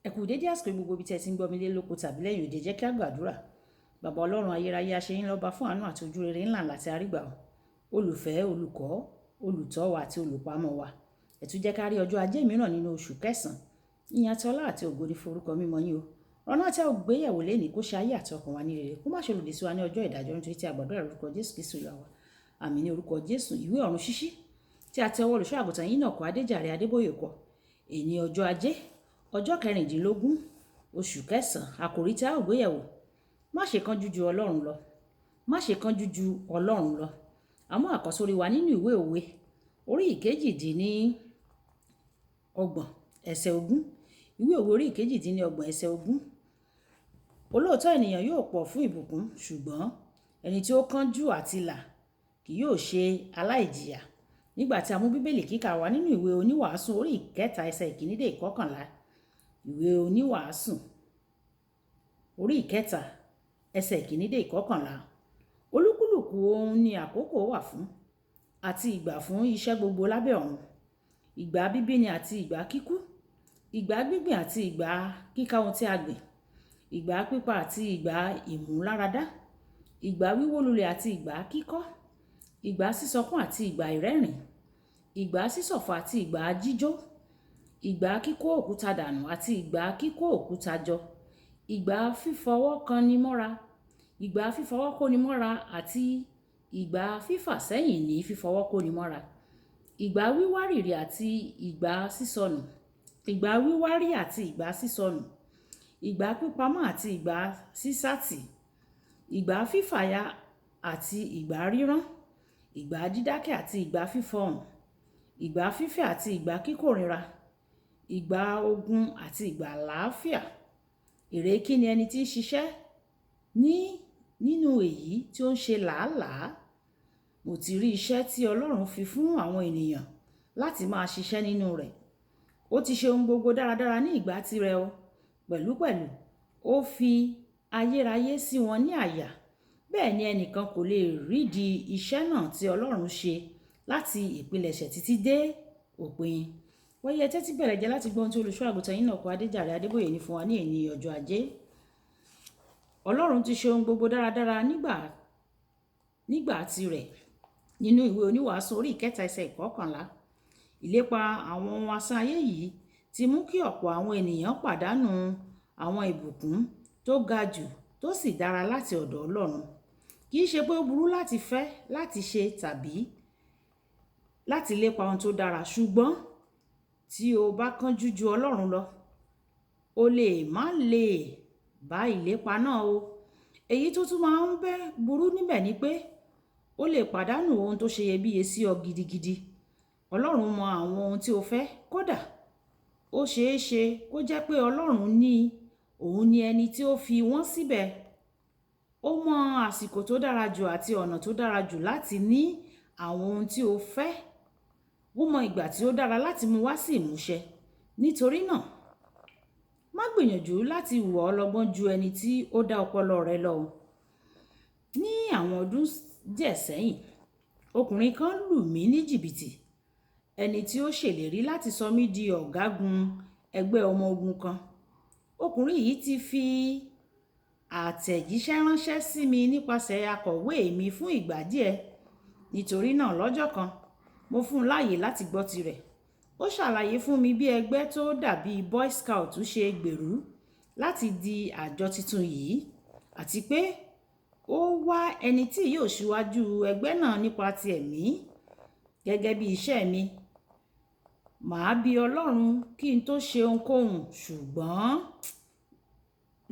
Ẹ kú dédé àsìkò gbogbo ibi tí ẹ ti ń gbọ́ mi lé lóko tàbí lẹ́yìn òde, jẹ́ kí a gbàdúrà. Bàbá Ọlọ́run ayérayé, aṣeyín lọ́ba fún àánú àti ojú rere ńlá láti àrígbà o. Olùfẹ́, olùkọ́, olùtọ́ wa àti olùpamọ́ wa. Ẹ tún jẹ́ ká rí ọjọ́ ajé mìíràn nínú oṣù kẹsàn-án. Ìyìn àti ọlá àti ògo ni forúkọ mímọ́ yín o. Ọ̀nà tí a ò gbéyẹ̀wò lénìí kó ṣe ayé àti ọkàn wa ní rere, kó má ṣe lòdì sí wa ní ọjọ́ ìdájọ́, nítorí tí a gbàdúrà lórúkọ Jésù Kristi Olúwa wa. Àmín ní orúkọ Jésù. Ìwé ọ̀run ṣíṣí tí a tẹ ọwọ́ olùṣọ́ àgùntàn Enoch Adéjàre Adébóyè kọ. Èní ọjọ́ ajé, ọjọ́ 16 oṣù kẹsàn-án. Àkòrí tí a ò gbéyẹ̀wò: má ṣe kánjú ju Ọlọ́run lọ. Má ṣe kánjú ju Ọlọ́run lọ. Àmọ́ àkọ́sórí wa nínú ìwé òwe orí ìkejìdínlọ́gbọ̀n ẹsẹ̀ 20. Ìwé òwe orí ìkejìdínlọ́gbọ̀n ẹsẹ̀ 20. Olóòótọ́ ènìyàn yóò pọ̀ fún ìbùkún, ṣùgbọ́n ẹni tí ó kánjú àti là kì yóò ṣe aláìjìyà. Nígbà tí a mú bíbélì kíkà wá nínú ìwé oníwàásù orí ìkẹta ẹsẹ̀ 1 dé 11. Ìwé oníwàásù orí ìkẹta ẹsẹ̀ 1 dé 11. Olúkúlùkù ohun ni àkókò wà fún, àti ìgbà fún iṣẹ́ gbogbo lábẹ́ ọ̀run. Ìgbà bíbíni àti ìgbà kíkú, ìgbà gbígbìn àti ìgbà kíká ohun tí a gbìn, ìgbà pípa àti ìgbà ìmúláradá, ìgbà wíwó lulẹ̀ àti ìgbà kíkọ́, ìgbà sísọkún àti ìgbà ìrẹ́rìn, ìgbà sísọ̀fọ̀ àti ìgbà jíjó, ìgbà kíkó òkúta dànù àti ìgbà kíkó òkúta jọ, ìgbà fífọwọ́ kanni mọ́ra, ìgbà fífọwọ́ kóni mọ́ra àti ìgbà fífà sẹ́yìn ní fífọwọ́ kóni mọ́ra, ìgbà wíwárìrì àti ìgbà sísọnù, ìgbà wíwárí àti ìgbà sísọnù, ìgbà pípamọ́ àti ìgbà sísátì, ìgbà fífàya àti ìgbà rírán, ìgbà dídákẹ́ àti ìgbà fífọhùn, ìgbà fífẹ́ àti ìgbà kíkórìíra, ìgbà ogun àti ìgbà àlàáfíà. Èrè kí ni ẹni tí ń ṣiṣẹ́ nínú èyí tí ó ń ṣe làálàá? Mo ti rí iṣẹ́ tí Ọlọ́run fi fún àwọn ènìyàn láti máa ṣiṣẹ́ nínú rẹ̀. Ó ti ṣe ohun gbogbo dáradára ní ìgbà tirẹ̀ o. Pẹ̀lúpẹ̀lú, ó fi ayérayé sí wọn ní àyà. Bẹ́ẹ̀ ni ẹnìkan kò lè rídìí iṣẹ́ náà tí Ọlọ́run ṣe láti ìpilẹ̀ṣẹ̀ títí dé òpin. Wọ́n yẹ tẹ́tí bẹ̀rẹ̀ jẹ́ láti gbọ́ ohun tí olùṣọ́ àgùntàn Enoch Adéjàre Adébóyè ní fún wa ní èní ọjọ́ ajé. Ọlọ́run ti ṣe ohun gbogbo dáradára nígbà tirẹ̀. Nínú ìwé oníwàásù orí ìkẹta ẹsẹ̀ 11. Ìlépa àwọn ohun asán ayé yìí ti mú kí ọ̀pọ̀ àwọn ènìyàn pàdánù àwọn ìbùkún tó ga jù tó sì dára láti ọ̀dọ̀ Ọlọ́run. Kì í ṣe pé ó burú láti fẹ́, láti ṣe tàbí láti lépa ohun tó dára, ṣùgbọ́n tí o bá kánjú ju Ọlọ́run lọ, o lè má lè bá ìlépa náà o. Èyí tó tún máa ń burú níbẹ̀ ni pé o lè pàdánù ohun tó ṣe iyebíye sí ọ gidigidi. Ọlọ́run mọ àwọn ohun tí o fẹ́, kódà ó ṣeé ṣe kó jẹ́ pé Ọlọ́run ní òun ni ẹni tí ó fi wọ́n síbẹ̀. Ó mọ àsìkò tó dára jù àti ọ̀nà tó dára jù láti ní àwọn ohun tí o fẹ́. Ó mọ ìgbà tí ó dára láti mú wá sí ìmúṣẹ. Nítorí náà, má gbìyànjú láti hùwà ọlọ́gbọ́n ju ẹni tí ó dá ọpọlọ rẹ lọ. Ní àwọn ọdún díẹ̀ sẹ́yìn, ọkùnrin kan lù mí ní jìbìtì. Ẹni tí ó ṣèlérí láti sọ mí di ọ̀gágun ẹgbẹ́ ọmọ ogun kan. Ọkùnrin yìí ti fi àtẹ̀jíṣẹ́ ránṣẹ́ sí mi nípasẹ̀ akọ̀wé mi fún ìgbà díẹ̀. Nítorí náà, lọ́jọ́ kan, mo fún un láàyè láti gbọ́ tirẹ̀. Ó ṣàlàyé fún mi bí ẹgbẹ́ tó dàbí Boy Scout ṣe gbèrú láti di àjọ tuntun yìí, àti pé ó wá ẹni tí yóò ṣíwájú ẹgbẹ́ náà nípa ti ẹ̀mí. Gẹ́gẹ́ bí iṣẹ́ mi, màá bi Ọlọ́run kí n tó ṣe ohunkóhun, ṣùgbọ́n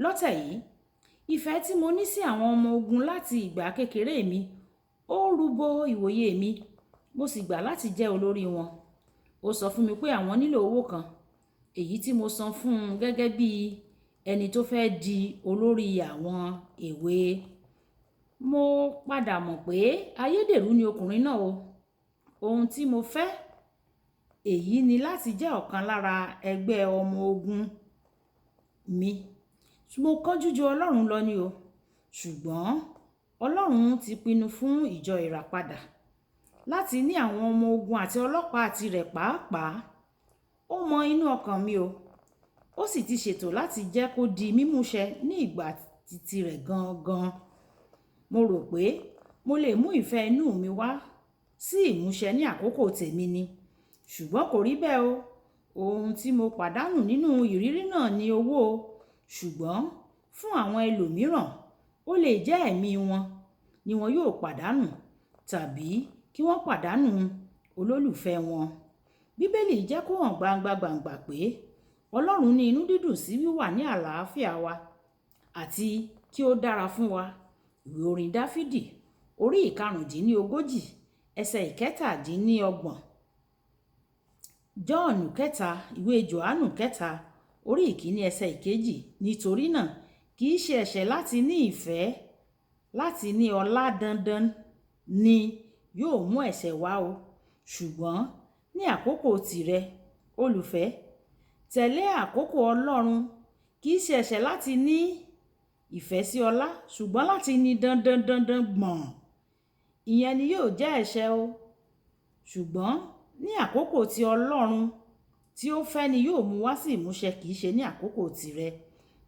lọ́tẹ̀ yìí, ìfẹ́ tí mo ní sí àwọn ọmọ ogun láti ìgbà kékeré mi ó rúbọ ìwòye mi. Mo sì gbà láti jẹ́ olórí wọn. Ó sọ fún mi pé àwọn nílò owó kan, èyí tí mo san fún un gẹ́gẹ́ bí ẹni tó fẹ́ di olórí àwọn èwe. Mo padà mọ̀ pé ayédèrú ni ọkùnrin náà o. Ohun tí mo fẹ́ èyí ni láti jẹ́ ọ̀kan lára ẹgbẹ́ ọmọ ogun mi. Mo kánjú ju Ọlọ́run lọ ni o. Ṣùgbọ́n Ọlọ́run ti pinnu fún ìjọ ìràpadà láti ní àwọn ọmọ ogun àti ọlọ́pàá tirẹ̀ pàápàá. Ó mọ inú ọkàn mi o. Ó ó sì ti ṣètò láti jẹ́ kó di mímúṣẹ ní ìgbà tirẹ̀ gangan. Mo rò pé mo lè mú ìfẹ́ inú mi wá sí ìmúṣẹ ní àkókò tèmi ni, ṣùgbọ́n kò rí bẹ́ẹ̀ o. Ohun tí mo pàdánù nínú ìrírí náà ni owó, ṣùgbọ́n fún àwọn ẹlòmíràn ó lè jẹ́ ẹ̀mí wọn ni wọn yóò pàdánù, tàbí kí wọ́n pàdánù olólùfẹ́ wọn. Bíbélì jẹ́ kó hàn gbangba pé Ọlọ́run ní inú dídùn sí wíwà ní àlàáfíà wa àti kí ó dára fún wa. Ìwé orin Dáfídì orí 140 ẹsẹ̀ 17. Jọ́ọ̀nù kẹta, ìwé Jòhánù kẹta orí 1 ẹsẹ̀ 2. Nítorí náà kì í ṣe ẹ̀ṣẹ̀ láti ní ìfẹ́, láti ní ọlá dandan ni yóò mú ẹ̀ṣẹ̀ wá o. Ṣùgbọ́n ní àkókò tìrẹ, olùfẹ́, tẹ̀lé àkókò Ọlọ́run. Kì í ṣe ẹ̀ṣẹ̀ láti ní ìfẹ́ sí ọlá, ṣùgbọ́n láti ní dandan gbọ̀n, ìyẹn ni yóò jẹ́ ẹ̀ṣẹ̀ o. Ṣùgbọ́n ní àkókò tí Ọlọ́run tí ó fẹ́ ni yóò mú wá sí ìmúṣẹ, kì í ṣe ní àkókò tìrẹ.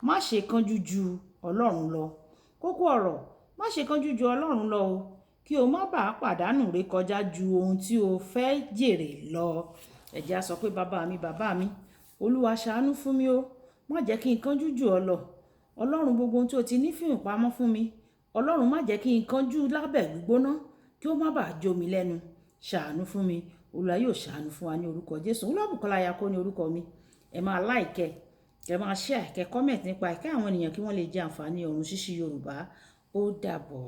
Má ṣe kánjú ju Ọlọ́run lọ. Kókó ọ̀rọ̀: má ṣe kánjú ju Ọlọ́run lọ o, kí o má bàa pàdánù rékọjá ju ohun tí o fẹ́ jèrè lọ. Ẹ jẹ́ á sọ pé bàbá mi, Olúwa ṣàánú fún mi o. Má jẹ́ kí n kánjú jù ọ́ lọ. Ọlọ́run, gbogbo ohun tí o ti ní fún ìpamọ́ fún mi, Ọlọ́run má jẹ́ kí n kánjú lábẹ́ gbígbóná kí ó má bàa jó mi lẹ́nu. Ṣàánú fún mi. Olúwa yóò ṣàánú fún wa ní orúkọ Jésù. Olúwabùkọ́lá Ayako ní orúkọ mi. Ẹ máa like, ẹ máa share, kẹ́ comment nípa ẹ̀ kí àwọn ènìyàn kí wọ́n lè jẹ àǹfààní ọ̀run ṣíṣí Yorùbá. Ó dàbọ̀.